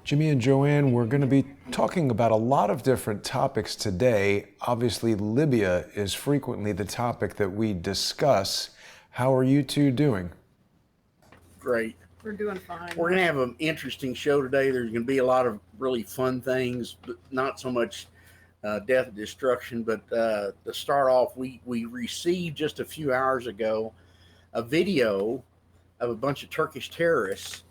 Jimmy and JoAnne, we're going to be talking about a lot of different topics today. Obviously, Libya is frequently the topic that we discuss. How are you two doing? Great. We're doing fine. We're going to have an interesting show today. There's going to be a lot of really fun things, but not so much death and destruction. But to start off, we received just a few hours ago a video of a bunch of Turkish terrorists,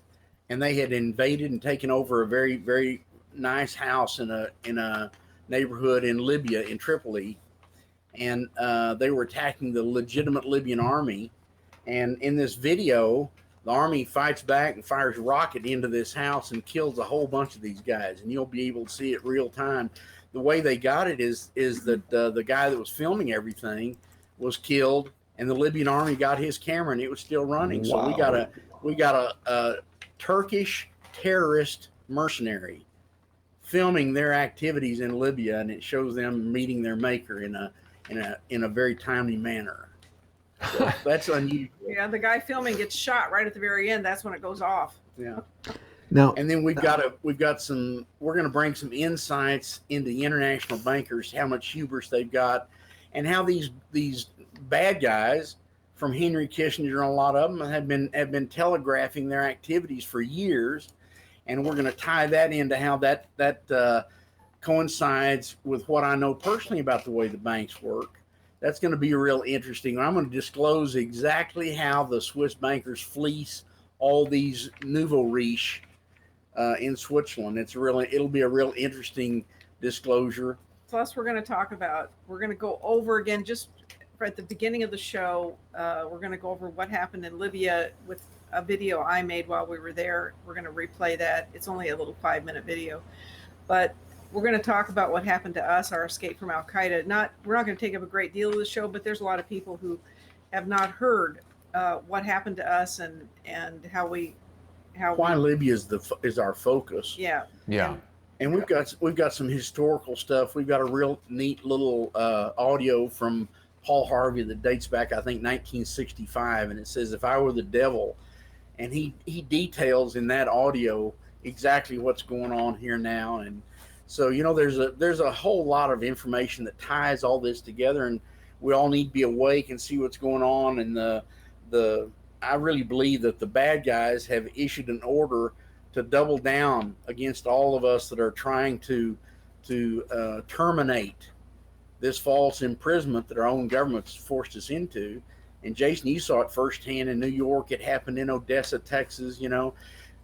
and they had invaded and taken over a very, very nice house in a neighborhood in Libya, in Tripoli, and they were attacking the legitimate Libyan army. And in this video, the army fights back and fires a rocket into this house and kills a whole bunch of these guys. And you'll be able to see it real time. The way they got it is that the guy that was filming everything was killed, and the Libyan army got his camera, and it was still running. Wow. So we got a Turkish terrorist mercenary filming their activities in Libya, and it shows them meeting their maker in a very timely manner. So that's unusual. Yeah, the guy filming gets shot right at the very end. That's when it goes off. Yeah. Now, And then we're going to bring some insights into the international bankers, how much hubris they've got, and how these bad guys from Henry Kissinger and a lot of them have been telegraphing their activities for years, and we're going to tie that into how that coincides with what I know personally about the way the banks work. That's going to be real interesting. I'm going to disclose exactly how the Swiss bankers fleece all these nouveau riche in Switzerland. It'll be a real interesting disclosure. Plus, we're going to go over again, just at the beginning of the show, we're going to go over what happened in Libya with a video I made while we were there. We're going to replay that. It's only a little 5-minute video, but we're going to talk about what happened to us, our escape from Al-Qaeda. We're not going to take up a great deal of the show, but there's a lot of people who have not heard what happened to us and why Libya is our focus. Yeah. And we've got some historical stuff. We've got a real neat little audio from Paul Harvey that dates back, I think, 1965, and it says, "If I were the devil," and he details in that audio exactly what's going on here now. And so, there's a whole lot of information that ties all this together, and we all need to be awake and see what's going on. And I really believe that the bad guys have issued an order to double down against all of us that are trying to terminate this false imprisonment that our own government's forced us into. And Jason, you saw it firsthand in New York. It happened in Odessa, Texas.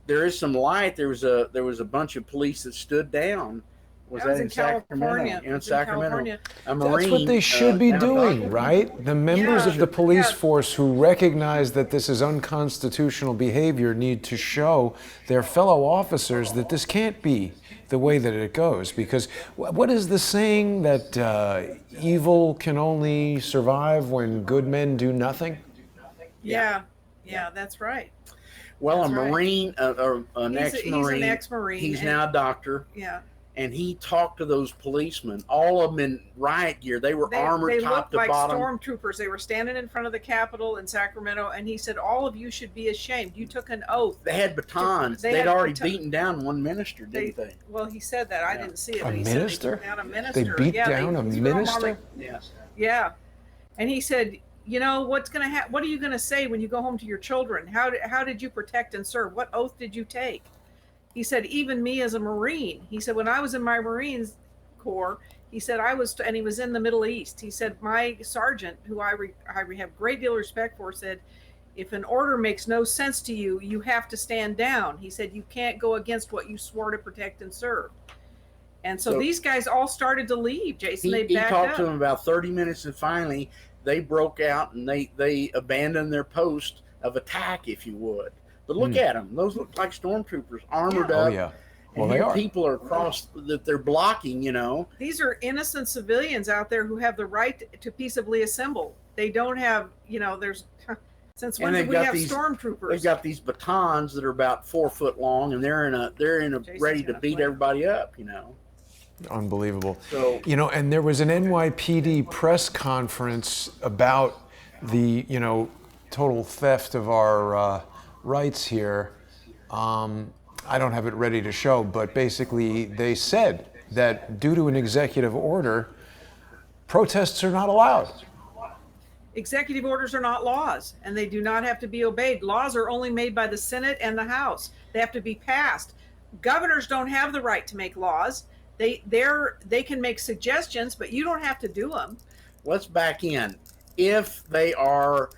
There is some light. There was a bunch of police that stood down. Was that in California? In Sacramento. A Marine, that's what they should be doing, right? The members of the police force who recognize that this is unconstitutional behavior need to show their fellow officers that this can't be the way that it goes. Because what is the saying that evil can only survive when good men do nothing? Yeah, that's right. Well, that's Marine, or an ex-Marine. He's an ex-Marine. He's now a doctor. Yeah. And he talked to those policemen, all of them in riot gear. They were armored top to bottom. They looked like stormtroopers. They were standing in front of the Capitol in Sacramento, and he said, "All of you should be ashamed. You took an oath." They had batons. They'd already beaten down one minister, didn't they? Well, he said that. I didn't see it. A minister? They beat down a minister? Yes. Yeah. And he said, what's going to happen? What are you going to say when you go home to your children? How did you protect and serve? What oath did you take? He said, even me as a Marine, he said, when I was in my Marines Corps, he said, and he was in the Middle East. He said, my sergeant, who I have great deal of respect for, said, if an order makes no sense to you, you have to stand down. He said, you can't go against what you swore to protect and serve. And so these guys all started to leave, Jason. They backed up. He talked to them about 30 minutes, and finally they broke out and they abandoned their post of attack, if you would. But look at them; those look like stormtroopers, armored up. Oh yeah. Well, and they are. People are across that they're blocking. These are innocent civilians out there who have the right to peaceably assemble. They don't have, there's. Since when do we have stormtroopers? They've got these batons that are about 4 foot long, and they're in a ready to beat everybody up. Unbelievable. So, and there was an NYPD press conference about the total theft of our rights here. I don't have it ready to show, but basically they said that due to an executive order, protests are not allowed. Executive orders are not laws, and they do not have to be obeyed. Laws are only made by the Senate and the House. They have to be passed. Governors don't have the right to make laws. They can make suggestions, but you don't have to do them. Let's back in. If they are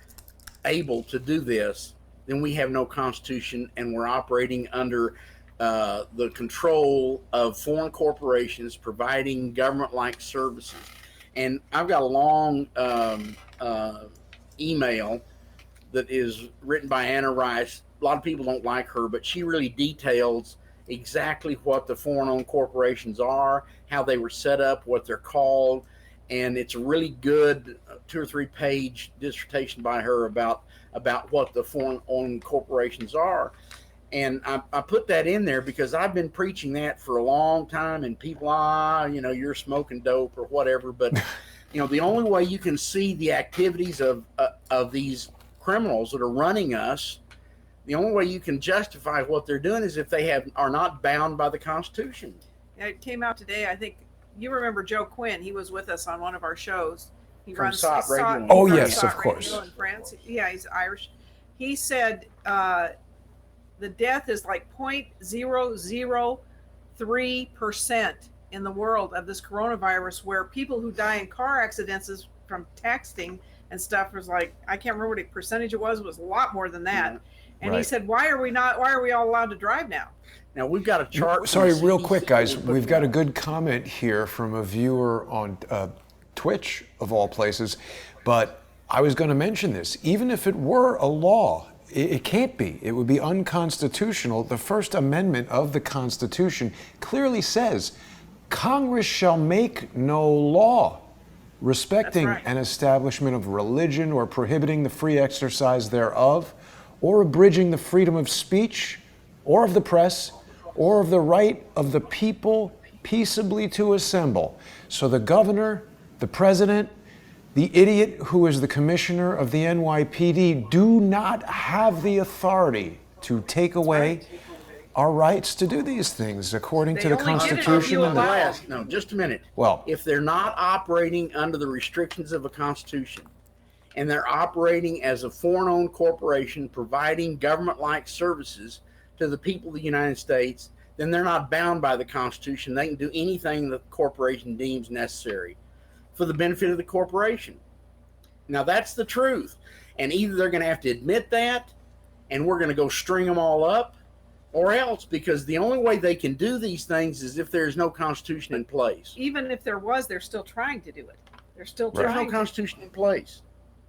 able to do this, then we have no constitution, and we're operating under the control of foreign corporations providing government-like services. And I've got a long email that is written by Anna Rice. A lot of people don't like her, but she really details exactly what the foreign-owned corporations are, how they were set up, what they're called, and it's a really good 2 or 3 page dissertation by her about what the foreign-owned corporations are. And I put that in there because I've been preaching that for a long time, and people, you're smoking dope or whatever. But, the only way you can see the activities of these criminals that are running us, the only way you can justify what they're doing is if they are not bound by the Constitution. It came out today. I think you remember Joe Quinn. He was with us on one of our shows. He From runs SOT Radio. Oh, yes, of course. In France. Yeah, he's Irish. He said the death is like 0.003% in the world of this coronavirus, where people who die in car accidents is from texting and stuff was like, I can't remember what the percentage it was a lot more than that. Yeah. And Right. he said, why are we all allowed to drive now? Now, we've got a chart. Sorry, from the real CDC quick, guys. we put We've got a together. good comment here from a viewer on Twitch, of all places. But I was going to mention this. Even if it were a law, it can't be. It would be unconstitutional. The First Amendment of the Constitution clearly says, Congress shall make no law respecting That's right. an establishment of religion or prohibiting the free exercise thereof, or abridging the freedom of speech or of the press, or of the right of the people peaceably to assemble. So the governor, the president, the idiot who is the commissioner of the NYPD do not have the authority to take away our rights to do these things according to They the only did it if Constitution. you And the- allow- No, just a minute. Well- if they're not operating under the restrictions of a constitution, and they're operating as a foreign-owned corporation providing government-like services to the people of the United States, then they're not bound by the Constitution. They can do anything the corporation deems necessary for the benefit of the corporation. Now, that's the truth. And either they're going to have to admit that, and we're going to go string them all up, or else, because the only way they can do these things is if there's no Constitution in place. Even if there was, they're still trying to do it. They're still There's trying no to. Constitution in place.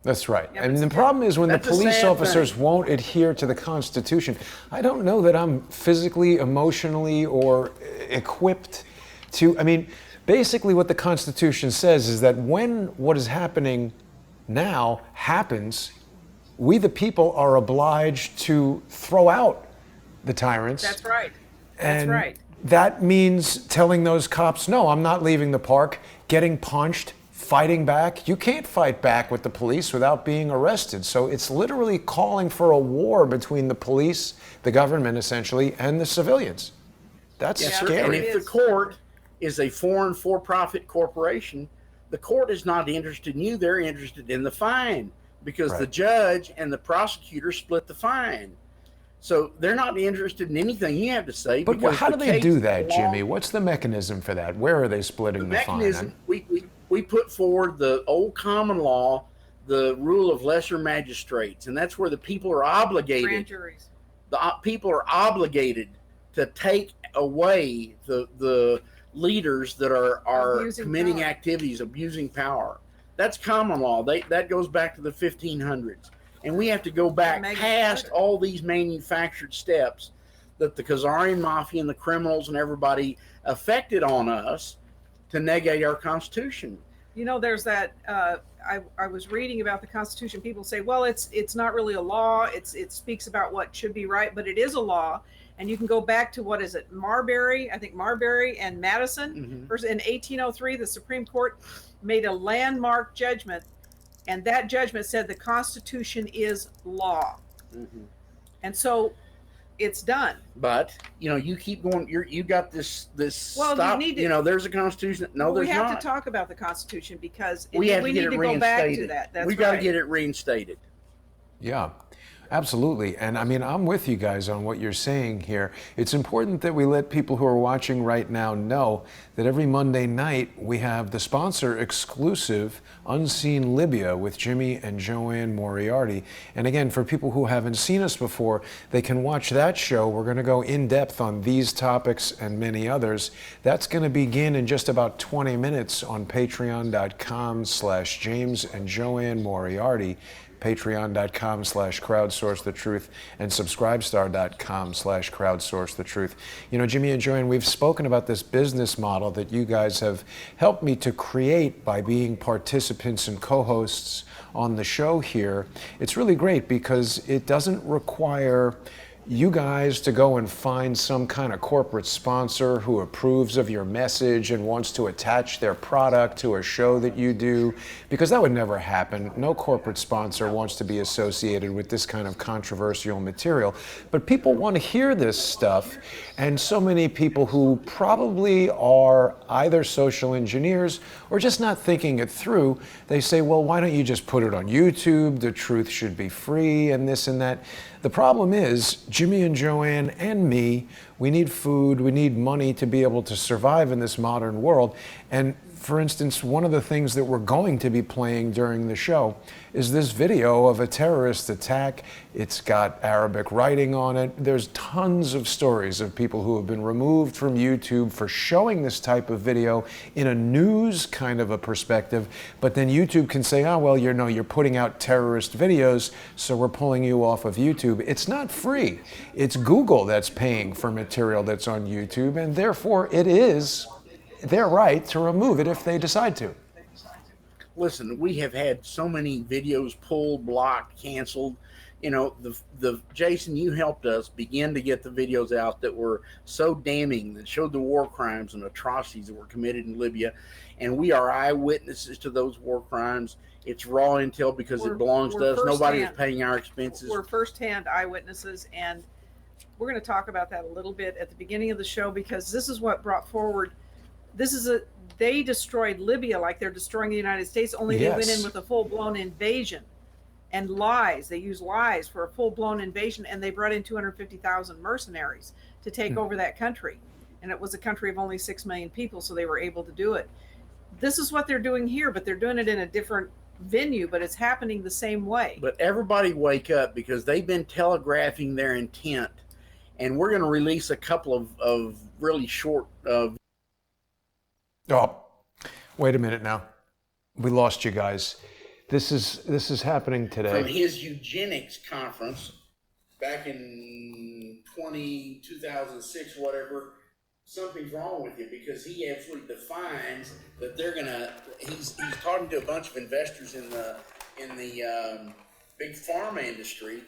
That's right. Yeah, And but the problem is when the that's a police sad officers thing. won't adhere to the Constitution, I don't know that I'm physically, emotionally, or equipped to. I mean, basically, what the Constitution says is that when what is happening now happens, we the people are obliged to throw out the tyrants. That's right. That's And right. that means telling those cops, no, I'm not leaving the park, getting punched, fighting back. You can't fight back with the police without being arrested. So it's literally calling for a war between the police, the government essentially, and the civilians. That's Yes, sir. scary. And It if the is. court is a foreign for-profit corporation, the court is not interested in you. They're interested in the fine, because the Right. judge and the prosecutor split the fine. So they're not interested in anything you have to say. But because how do the they case do that, belongs- Jimmy? What's the mechanism for that? Where are they splitting The the fine? mechanism, we put forward the old common law, the rule of lesser magistrates, and that's where the people are Grand obligated. juries. The people are obligated to take away the leaders that are Abusing committing power. activities, abusing power. That's common law. That goes back to the 1500s. And we have to go back Magna past Carta. all these manufactured steps that the Khazarian mafia and the criminals and everybody affected on us to negate our Constitution. You know, there's that. I was reading about the Constitution. People say, well, it's not really a law. It speaks about what should be right, but it is a law. And you can go back to, what is it, Marbury? I think Marbury and Madison. Mhm. First, in 1803, the Supreme Court made a landmark judgment, and that judgment said the Constitution is law. Mhm. And so it's done. But you keep going. You got this Well, stop. you need to, There's a constitution. No, well, there's we have not. to talk about the Constitution because We have to we get need it to go back to reinstated. that. That's We've got to right. get it reinstated. Yeah, absolutely. And I mean, I'm with you guys on what you're saying here. It's important that we let people who are watching right now know that every Monday night we have the sponsor exclusive Unseen Libya with Jimmy and JoAnne Moriarty. And again, for people who haven't seen us before, they can watch that show. We're going to go in depth on these topics and many others. That's going to begin in just about 20 minutes on patreon.com/James and JoAnne Moriarty. Patreon.com/crowdsourcethetruth and subscribestar.com/crowdsourcethetruth. Jimmy and JoAnne, we've spoken about this business model that you guys have helped me to create by being participants and co-hosts on the show here. It's really great because it doesn't require you guys to go and find some kind of corporate sponsor who approves of your message and wants to attach their product to a show that you do, because that would never happen. No corporate sponsor wants to be associated with this kind of controversial material. But people want to hear this stuff, and so many people who probably are either social engineers or just not thinking it through, they say, well, why don't you just put it on YouTube? The truth should be free and this and that. The problem is, Jimmy and JoAnne and me, we need food, we need money to be able to survive in this modern world. And for instance, one of the things that we're going to be playing during the show is this video of a terrorist attack. It's got Arabic writing on it. There's tons of stories of people who have been removed from YouTube for showing this type of video in a news kind of a perspective. But then YouTube can say, oh, well, you're putting out terrorist videos, so we're pulling you off of YouTube. It's not free. It's Google that's paying for material that's on YouTube, and therefore it is their right to remove it if they decide to. Listen, we have had so many videos pulled, blocked, canceled. The Jason, you helped us begin to get the videos out that were so damning, that showed the war crimes and atrocities that were committed in Libya, and we are eyewitnesses to those war crimes. It's raw intel because it belongs to us. Nobody is paying our expenses. We're firsthand eyewitnesses, and we're going to talk about that a little bit at the beginning of the show, because this is what brought forward. They destroyed Libya like they're destroying the United States, only they went in with a full-blown invasion and lies. They used lies for a full-blown invasion, and they brought in 250,000 mercenaries to take over that country. And it was a country of only 6 million people, so they were able to do it. This is what they're doing here, but they're doing it in a different venue, but it's happening the same way. But everybody wake up, because they've been telegraphing their intent, and we're going to release a couple of really short Oh, wait a minute now. We lost you guys. This is happening today. From his eugenics conference back in 2006, whatever. Something's wrong with you, because he absolutely defines that he's talking to a bunch of investors in the big pharma industry,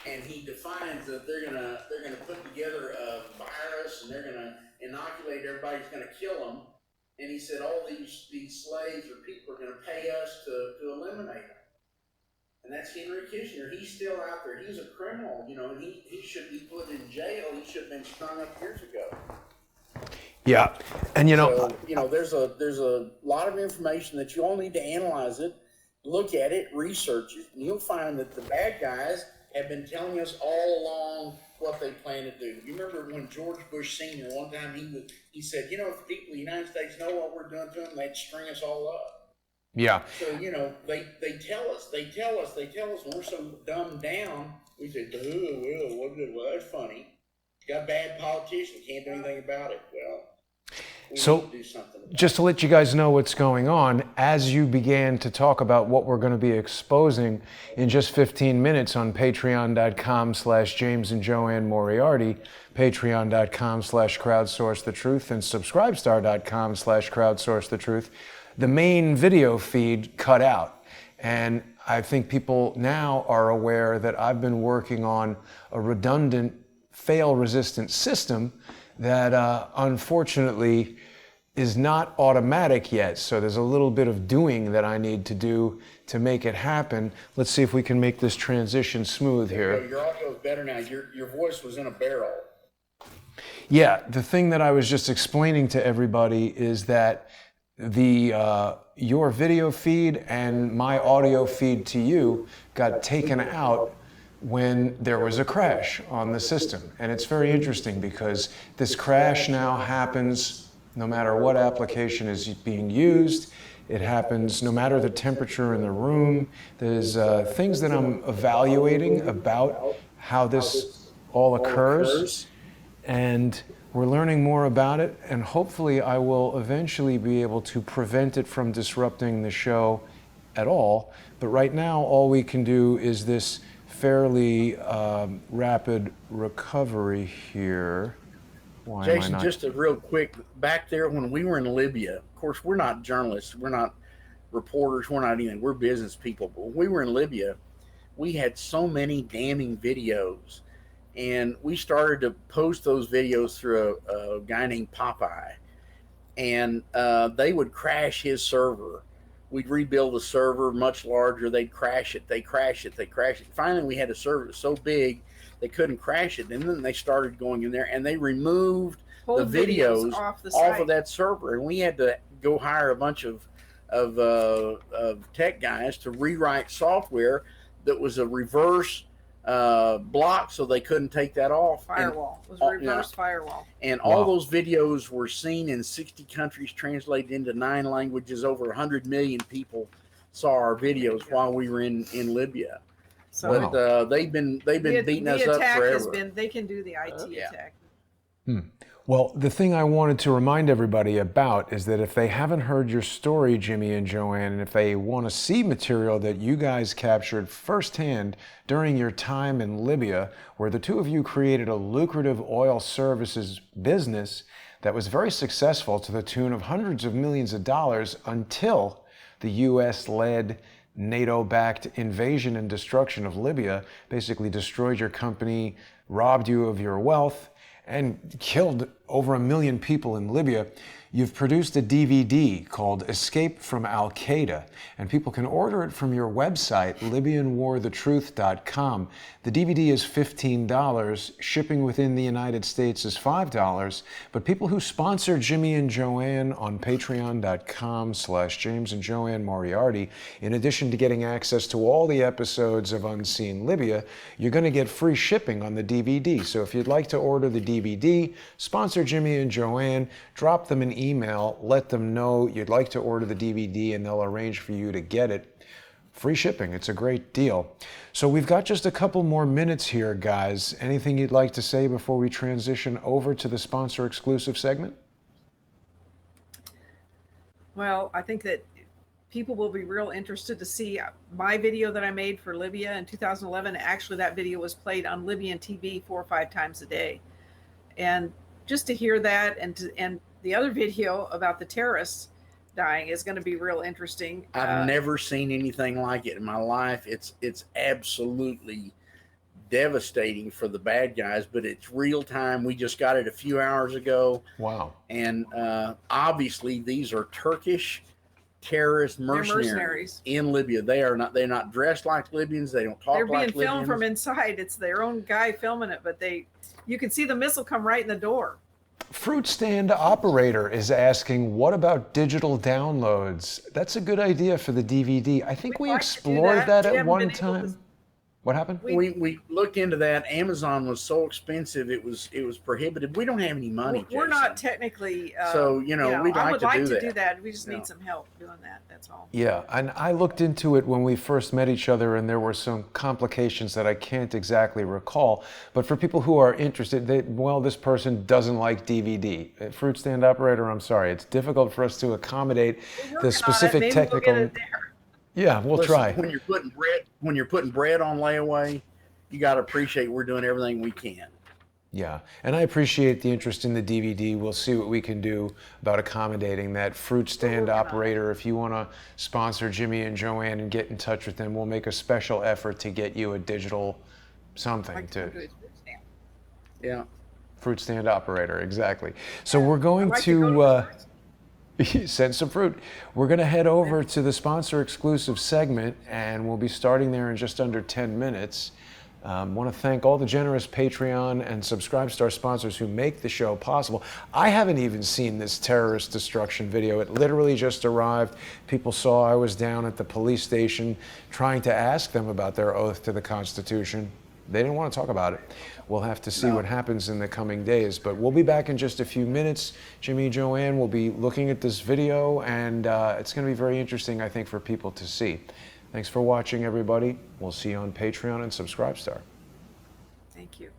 and he defines that they're gonna put together a virus, and they're gonna inoculate everybody, who's gonna kill them. And he said all these slaves or people are going to pay us to eliminate them. And that's Henry Kissinger. He's still out there. He's a criminal, and he should be put in jail. He should have been strung up years ago. Yeah, and so, there's a lot of information that you all need to analyze it, look at it, research it, and you'll find that the bad guys have been telling us all along what they plan to do. You remember when George Bush Sr. one time he said, if the people of the United States know what we're doing to them, they'd string us all up. Yeah. So, they tell us, and we're so dumbed down, we say, well, that's funny. Got bad politicians, can't do anything about it. Well, so just to let you guys know what's going on, as you began to talk about what we're going to be exposing in just 15 minutes on patreon.com/James and JoAnne Moriarty, patreon.com/crowdsourcethetruth, and subscribestar.com/crowdsourcethetruth, the main video feed cut out. And I think people now are aware that I've been working on a redundant, fail-resistant system that unfortunately is not automatic yet. So there's a little bit of doing that I need to do to make it happen. Let's see if we can make this transition smooth here. Your audio is better now. Your voice was in a barrel. Yeah, the thing that I was just explaining to everybody is that your video feed and my audio feed to you got taken out when there was a crash on the system. And it's very interesting because this crash now happens no matter what application is being used. It happens no matter the temperature in the room. There's things that I'm evaluating about how this all occurs. And we're learning more about it, and hopefully I will eventually be able to prevent it from disrupting the show at all. But right now, all we can do is this fairly rapid recovery here. Why Jason, am I not? just a real quick, back there when we were in Libya, of course, we're not journalists, we're not reporters, we're not anything, we're business people. But when we were in Libya, we had so many damning videos. And we started to post those videos through a guy named Popeye. And they would crash his server. We'd rebuild the server much larger. They'd crash it. They crash it. They crash it. Finally, we had a server so big they couldn't crash it. And then they started going in there and they removed Pull the videos off of that server. And we had to go hire a bunch of tech guys to rewrite software that was a reverse block, so they couldn't take that off. Firewall. It was a reverse firewall. And all those videos were seen in 60 countries, translated into 9 languages. Over 100 million people saw our videos while we were in Libya. So but they've been beating us up forever. They can do the IT attack. Well, the thing I wanted to remind everybody about is that if they haven't heard your story, Jimmy and JoAnne, and if they want to see material that you guys captured firsthand during your time in Libya, where the two of you created a lucrative oil services business that was very successful to the tune of hundreds of millions of dollars until the U.S.-led NATO-backed invasion and destruction of Libya basically destroyed your company, robbed you of your wealth, and killed over 1 million people in Libya. You've produced a DVD called Escape from Al-Qaeda, and people can order it from your website, LibyanWarTheTruth.com. The DVD is $15. Shipping within the United States is $5. But people who sponsor Jimmy and JoAnne on Patreon.com/James and JoAnne Moriarty, in addition to getting access to all the episodes of Unseen Libya, you're going to get free shipping on the DVD. So if you'd like to order the DVD, sponsor Jimmy and JoAnne, drop them an email, let them know you'd like to order the DVD, and they'll arrange for you to get it. Free shipping, it's a great deal. So we've got just a couple more minutes here, guys. Anything you'd like to say before we transition over to the sponsor exclusive segment? Well, I think that people will be real interested to see my video that I made for Libya in 2011. Actually, that video was played on Libyan TV 4 or 5 times a day. And just to hear that, and the other video about the terrorists dying is going to be real interesting. I've never seen anything like it in my life. It's absolutely devastating for the bad guys, but it's real time. We just got it a few hours ago. Wow. And obviously these are Turkish terrorist mercenaries in Libya. They're not dressed like Libyans. They don't talk like Libyans. They're being filmed from inside. It's their own guy filming it, but you can see the missile come right in the door. Fruit Stand Operator is asking, what about digital downloads? That's a good idea for the DVD. I think we explored that at one time. What happened? We looked into that. Amazon was so expensive; it was prohibitive. We don't have any money. We're not technically. So we'd I would like to do that. We just need some help doing that. That's all. Yeah, and I looked into it when we first met each other, and there were some complications that I can't exactly recall. But for people who are interested, this person doesn't like DVD. Fruit Stand Operator, I'm sorry, it's difficult for us to accommodate the specific technical. We'll get it there. Yeah, we'll try. When you're putting bread on layaway, you got to appreciate we're doing everything we can. Yeah, and I appreciate the interest in the DVD. We'll see what we can do about accommodating that. Fruit Stand Operator, if you want to sponsor Jimmy and JoAnne and get in touch with them, we'll make a special effort to get you a digital something to. Yeah. Fruit Stand Operator, exactly. So we're going to. Send some fruit. We're going to head over to the sponsor exclusive segment, and we'll be starting there in just under 10 minutes. Want to thank all the generous Patreon and Subscribestar sponsors who make the show possible. I haven't even seen this terrorist destruction video. It literally just arrived. People saw I was down at the police station trying to ask them about their oath to the Constitution. They didn't want to talk about it. We'll have to see what happens in the coming days, but we'll be back in just a few minutes. Jimmy, JoAnne will be looking at this video, and it's going to be very interesting, I think, for people to see. Thanks for watching, everybody. We'll see you on Patreon and Subscribestar. Thank you.